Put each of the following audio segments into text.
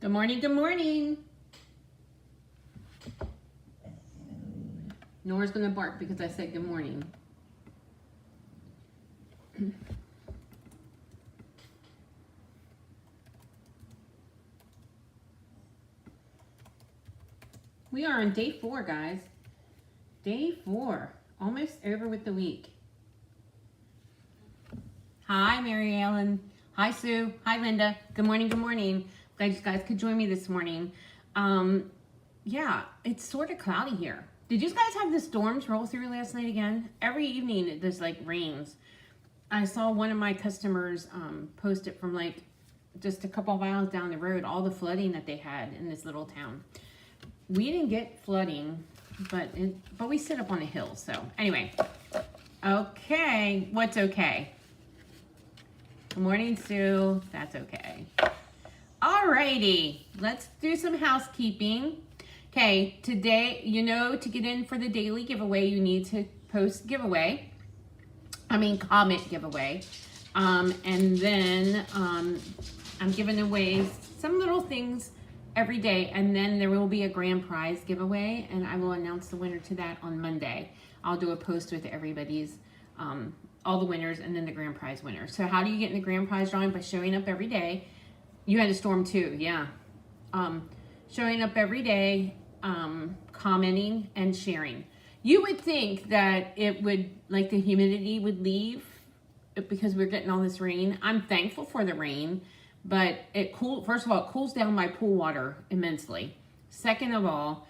Good morning, good morning. Nora's gonna bark because I said good morning. We are on day 4, guys. Day 4, almost over with the week. Hi, Mary Ellen. Hi, Sue. Hi, Linda. Good morning, good morning. Glad you guys could join me this morning. Yeah, it's sort of cloudy here. Did you guys have the storms roll through last night again? Every evening it just like rains. I saw one of my customers post it from like just a couple of miles down the road, all the flooding that they had in this little town. We didn't get flooding, but we sit up on a hill. So anyway, okay, what's okay? Good morning, Sue. That's okay. Alrighty, let's do some housekeeping. Okay, today, to get in for the daily giveaway, you need to post comment giveaway. And then I'm giving away some little things every day, and then there will be a grand prize giveaway, and I will announce the winner to that on Monday. I'll do a post with everybody's, all the winners, and then the grand prize winner. So how do you get in the grand prize drawing? By showing up every day. You had a storm too, yeah. Showing up every day, commenting and sharing. You would think that it would, like the humidity would leave because we're getting all this rain. I'm thankful for the rain, but first of all, it cools down my pool water immensely. Second of all,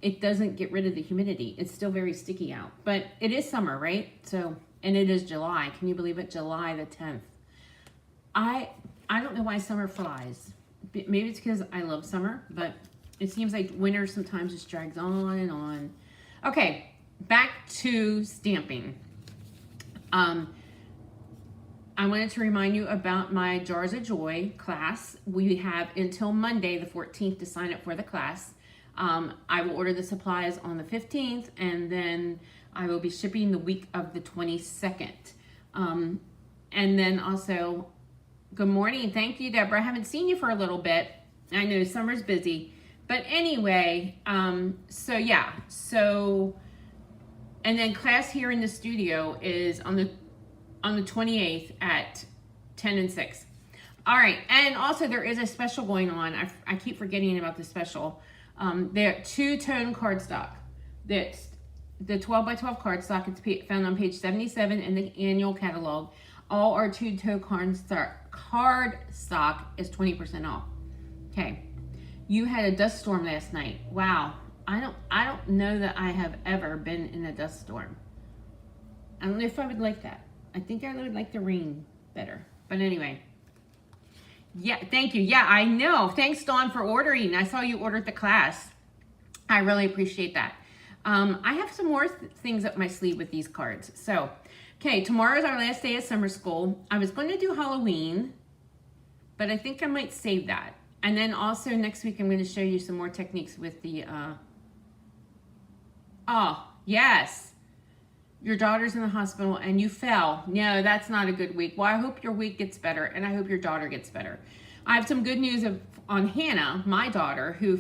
it doesn't get rid of the humidity. It's still very sticky out, but it is summer, right? So, and it is July. Can you believe it? July the 10th. I don't know why summer flies. Maybe it's because I love summer, but it seems like winter sometimes just drags on and on. Okay, back to stamping. I wanted to remind you about my Jars of Joy class. We have until Monday the 14th to sign up for the class. I will order the supplies on the 15th, and then I will be shipping the week of the 22nd. And then also, good morning. Thank you, Deborah. I haven't seen you for a little bit. I know summer's busy. But anyway, so yeah. So, and then class here in the studio is on the 28th at 10 and 6. All right. And also there is a special going on. I keep forgetting about the special. They're two-tone cardstock. That's the 12 by 12 cardstock. It's found on page 77 in the annual catalog. All our two-tone cardstock is 20% off. Okay. You had a dust storm last night. Wow. I don't know that I have ever been in a dust storm. I don't know if I would like that. I think I would like the rain better. But anyway. Yeah, thank you. Yeah, I know. Thanks, Dawn, for ordering. I saw you ordered the class. I really appreciate that. I have some more things up my sleeve with these cards. So, okay, tomorrow is our last day of summer school. I was going to do Halloween, but I think I might save that. And then also next week, I'm going to show you some more techniques with the, oh, yes. Your daughter's in the hospital and you fell. No, that's not a good week. Well, I hope your week gets better, and I hope your daughter gets better. I have some good news on Hannah, my daughter, who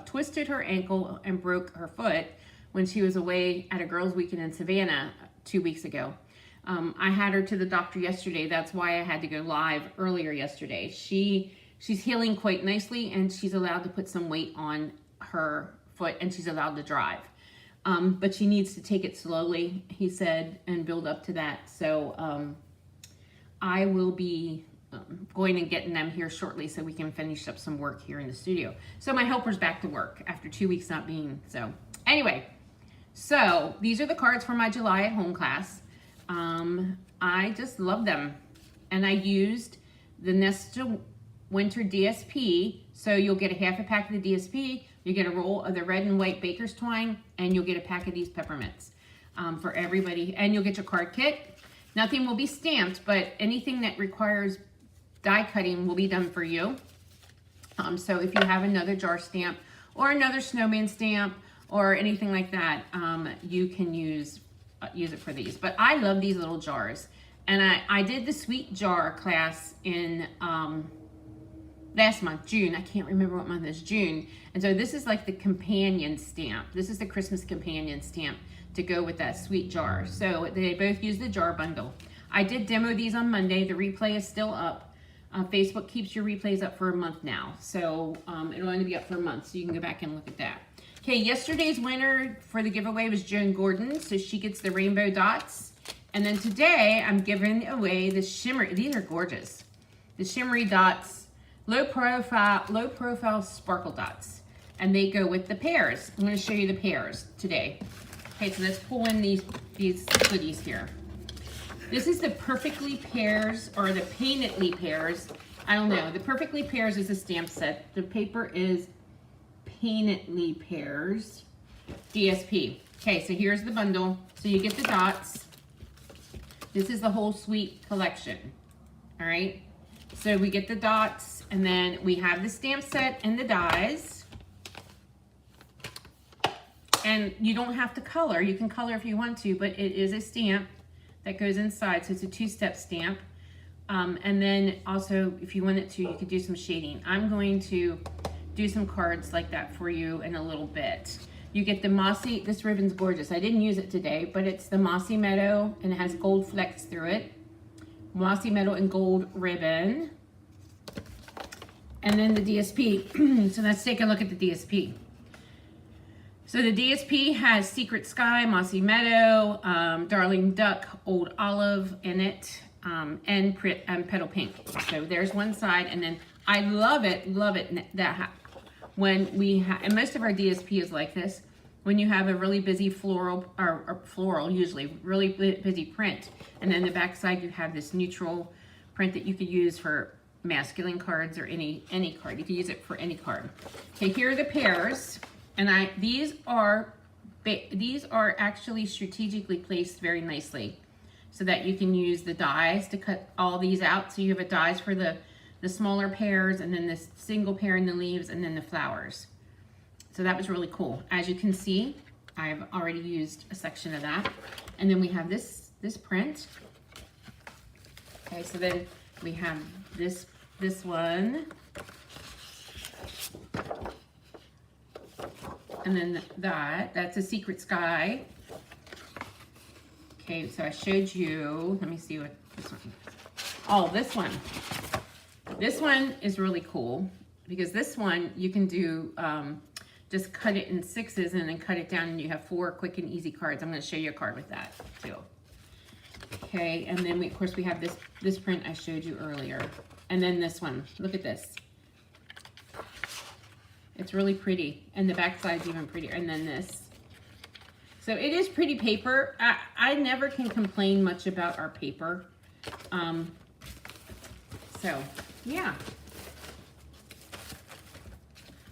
twisted her ankle and broke her foot when she was away at a girls' weekend in Savannah 2 weeks ago. I had her to the doctor yesterday. That's why I had to go live earlier yesterday. She's healing quite nicely, and she's allowed to put some weight on her foot, and she's allowed to drive. But she needs to take it slowly, he said, and build up to that. So I will be going and getting them here shortly so we can finish up some work here in the studio. So my helper's back to work after 2 weeks not being. So anyway, so these are the cards for my July at home class. I just love them. And I used the Nesta Winter DSP. So you'll get a half a pack of the DSP. You get a roll of the red and white baker's twine, and you'll get a pack of these peppermints for everybody. And you'll get your card kit. Nothing will be stamped, but anything that requires die cutting will be done for you. So if you have another jar stamp or another snowman stamp or anything like that, you can use it for these. But I love these little jars. And I did the sweet jar class in last month, June. I can't remember what month is June. And so this is like the companion stamp. This is the Christmas companion stamp to go with that sweet jar. So they both use the jar bundle. I did demo these on Monday. The replay is still up. Facebook keeps your replays up for a month now. So it'll only be up for a month, so you can go back and look at that. Okay, yesterday's winner for the giveaway was Joan Gordon, so she gets the rainbow dots. And then today I'm giving away the shimmer. These are gorgeous. The shimmery dots, low profile sparkle dots. And they go with the pears. I'm going to show you the pears today. Okay, so let's pull in these goodies here. This is the Perfectly Pears, or the Paintedly Pears. I don't know. The Perfectly Pears is a stamp set. The paper is Paintedly Pears DSP. Okay, so here's the bundle. So you get the dots. This is the whole sweet collection. All right. So we get the dots, and then we have the stamp set and the dies. And you don't have to color. You can color if you want to, but it is a stamp that goes inside. So it's a two-step stamp. And then also, if you wanted to, you could do some shading. I'm going to do some cards like that for you in a little bit. You get the Mossy, this ribbon's gorgeous. I didn't use it today, but it's the Mossy Meadow, and it has gold flecks through it. Mossy Meadow and gold ribbon. And then the DSP. So let's take a look at the DSP. So the DSP has Secret Sky, Mossy Meadow, Darling Duck, Old Olive in it, and Petal Pink. So there's one side, and then I love it that when we have, and most of our DSP is like this, when you have a really busy floral, or floral usually, really busy print, and then the back side you have this neutral print that you could use for masculine cards or any card. You can use it for any card. Okay, here are the pears, and these are actually strategically placed very nicely so that you can use the dies to cut all these out. So you have a dies for the smaller pears, and then this single pear in the leaves, and then the flowers. So that was really cool. As you can see, I've already used a section of that. And then we have this print. Okay, so then we have this one. And then that's a Secret Sky. Okay, so I showed you, let me see what this one is. Oh, this one. This one is really cool because this one you can do, just cut it in sixes and then cut it down, and you have 4 quick and easy cards. I'm going to show you a card with that too. Okay, and then of course we have this print I showed you earlier. And then this one, look at this. It's really pretty, and the back side's even prettier. And then this. So it is pretty paper. I never can complain much about our paper. So yeah.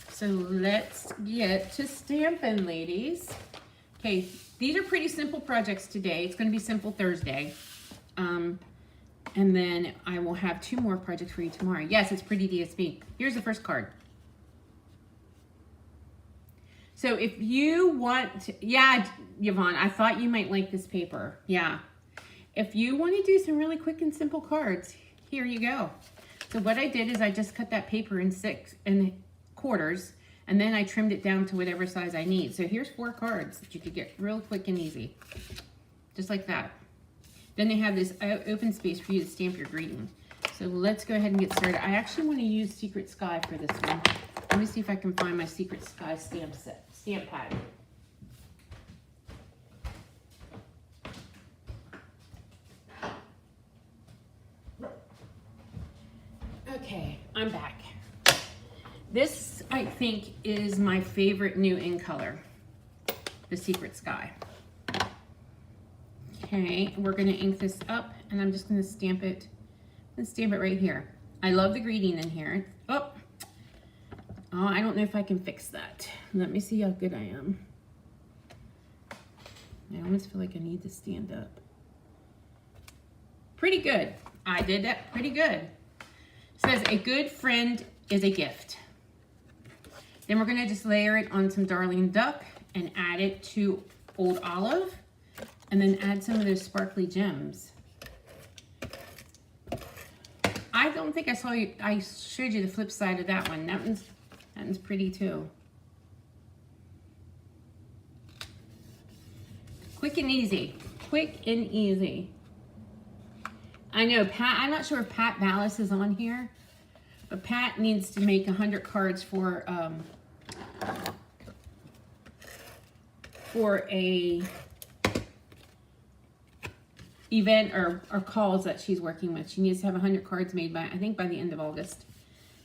So let's get to stamping, ladies. Okay, these are pretty simple projects today. It's going to be Simple Thursday. And then I will have 2 more projects for you tomorrow. Yes, it's pretty DSP. Here's the first card. So if you want, yeah, Yvonne, I thought you might like this paper. Yeah. If you want to do some really quick and simple cards, here you go. So what I did is I just cut that paper in 6 quarters, and then I trimmed it down to whatever size I need. So here's 4 cards that you could get real quick and easy. Just like that. Then they have this open space for you to stamp your greeting. So let's go ahead and get started. I actually want to use Secret Sky for this one. Let me see if I can find my Secret Sky stamp pad. Okay, I'm back. This, I think, is my favorite new in color, the Secret Sky. Okay, we're going to ink this up, and I'm just going to stamp it. Let's stamp it right here. I love the greeting in here. Oh, I don't know if I can fix that. Let me see how good I am. I almost feel like I need to stand up. Pretty good. I did that pretty good. It says, a good friend is a gift. Then we're going to just layer it on some Darling Duck and add it to Old Olive. And then add some of those sparkly gems. I don't think I showed you the flip side of that one. That one's pretty too. Quick and easy. Quick and easy. I know Pat, I'm not sure if Pat Ballas is on here, but Pat needs to make 100 cards for a event or calls that she's working with. She needs to have 100 cards made by, I think, by the end of August.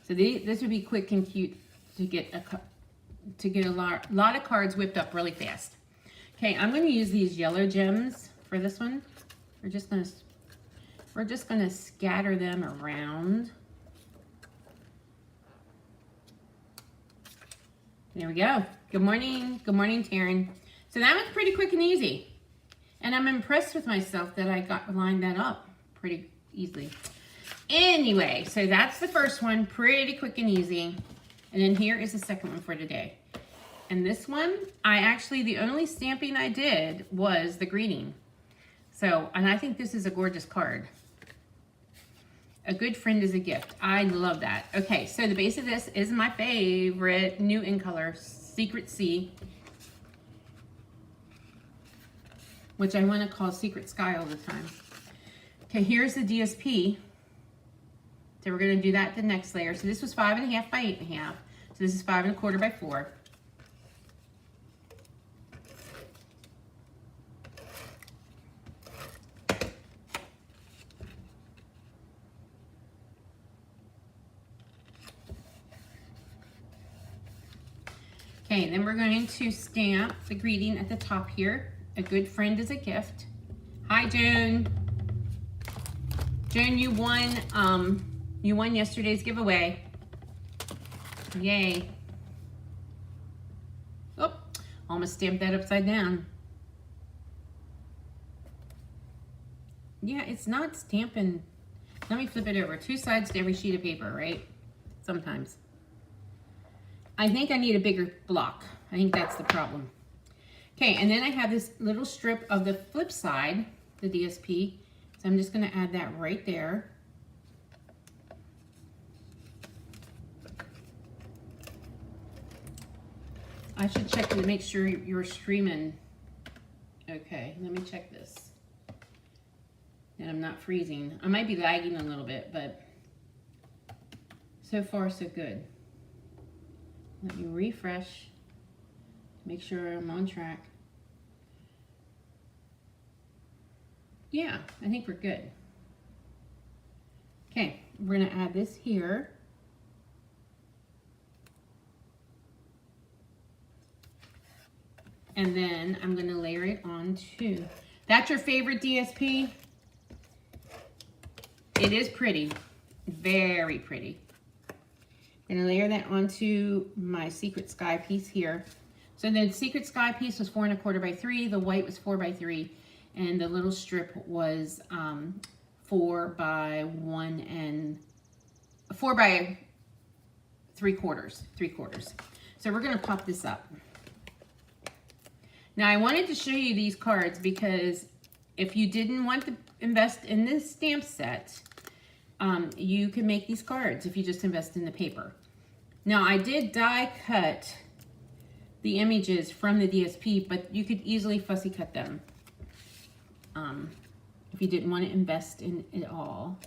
So this would be quick and cute to get a lot of cards whipped up really fast. Okay, I'm going to use these yellow gems for this one. We're just going to scatter them around. There we go. Good morning. Good morning, Taryn. So that was pretty quick and easy. And I'm impressed with myself that I got lined that up pretty easily. Anyway, so that's the first one, pretty quick and easy. And then here is the second one for today. And this one, the only stamping I did was the greeting. So, and I think this is a gorgeous card. A good friend is a gift. I love that. Okay, so the base of this is my favorite new in color, Secret Sea, which I want to call Secret Sky all the time. Okay, here's the DSP. So we're going to do that the next layer. So this was 5.5 by 8.5. So this is 5 1/4 by 4. Okay, and then we're going to stamp the greeting at the top here. A good friend is a gift. Hi, Joan. Joan, you won yesterday's giveaway. Yay. Oh, almost stamped that upside down. Yeah, it's not stamping. Let me flip it over. 2 sides to every sheet of paper, right? Sometimes. I think I need a bigger block. I think that's the problem. Okay, and then I have this little strip of the flip side, the DSP. So I'm just going to add that right there. I should check to make sure you're streaming. Okay, let me check this. And I'm not freezing. I might be lagging a little bit, but so far so good. Let me refresh, make sure I'm on track. Yeah, I think we're good. Okay, we're gonna add this here. And then I'm gonna layer it on too. That's your favorite DSP? It is pretty, very pretty. I'm gonna layer that onto my Secret Sky piece here. So the Secret Sky piece was 4 1/4 by 3, the white was 4 by 3, and the little strip was 4 by 1 and 4 by 3/4. So we're gonna pop this up. Now I wanted to show you these cards because if you didn't want to invest in this stamp set, you can make these cards if you just invest in the paper. Now I did die cut the images from the DSP, but you could easily fussy cut them if you didn't want to invest in it all.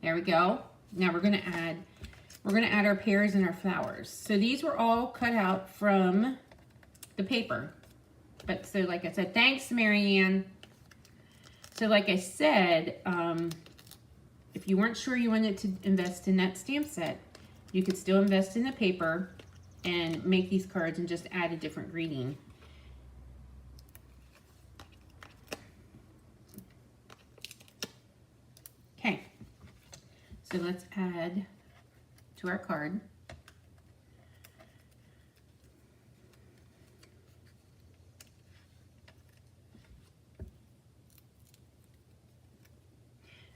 There we go. Now we're gonna add our pears and our flowers. So these were all cut out from the paper. But so like I said, thanks, Marianne. So like I said, if you weren't sure you wanted to invest in that stamp set, you could still invest in the paper and make these cards and just add a different greeting. Okay, so let's add to our card.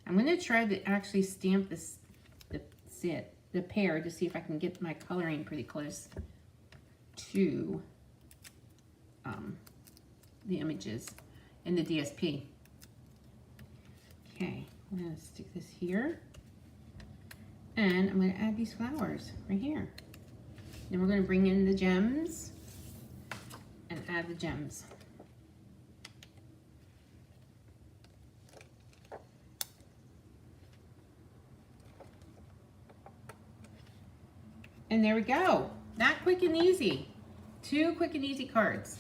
I'm going to try to actually stamp the pear to see if I can get my coloring pretty close to the images in the DSP. Okay, I'm going to stick this here. And I'm going to add these flowers right here. Then we're going to bring in the gems and add the gems. And there we go. That quick and easy. 2 quick and easy cards.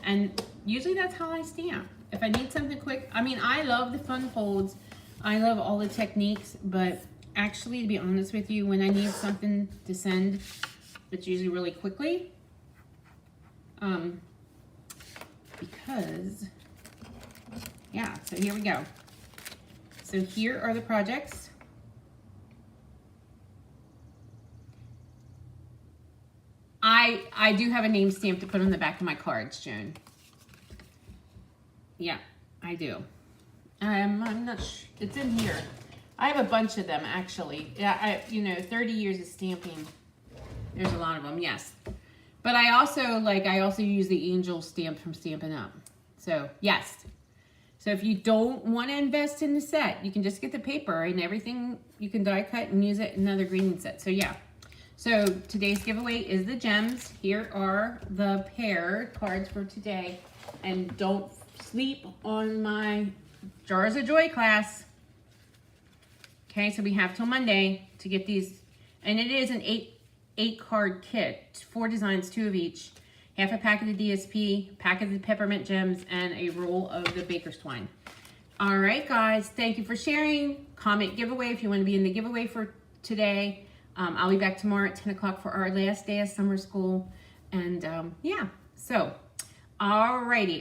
And usually that's how I stamp. If I need something quick, I mean, I love the fun folds. I love all the techniques, but actually, to be honest with you, when I need something to send, it's usually really quickly. Because, yeah, so here we go. So here are the projects. I do have a name stamp to put on the back of my cards, Joan. Yeah, I do. I'm not sure. It's in here. I have a bunch of them, actually. Yeah, you know, 30 years of stamping. There's a lot of them, yes. But I also use the angel stamp from Stampin' Up. So, yes. So if you don't want to invest in the set, you can just get the paper and everything. You can die cut and use it in another greening set. So, yeah. So today's giveaway is the gems. Here are the pair cards for today. And don't sleep on my Jars of Joy class. Okay, so we have till Monday to get these. And it is an eight card kit. 4 designs, 2 of each. Half a pack of the DSP, pack of the peppermint gems, and a roll of the baker's twine. All right, guys. Thank you for sharing. Comment giveaway if you want to be in the giveaway for today. I'll be back tomorrow at 10 o'clock for our last day of summer school. And yeah, so, all righty.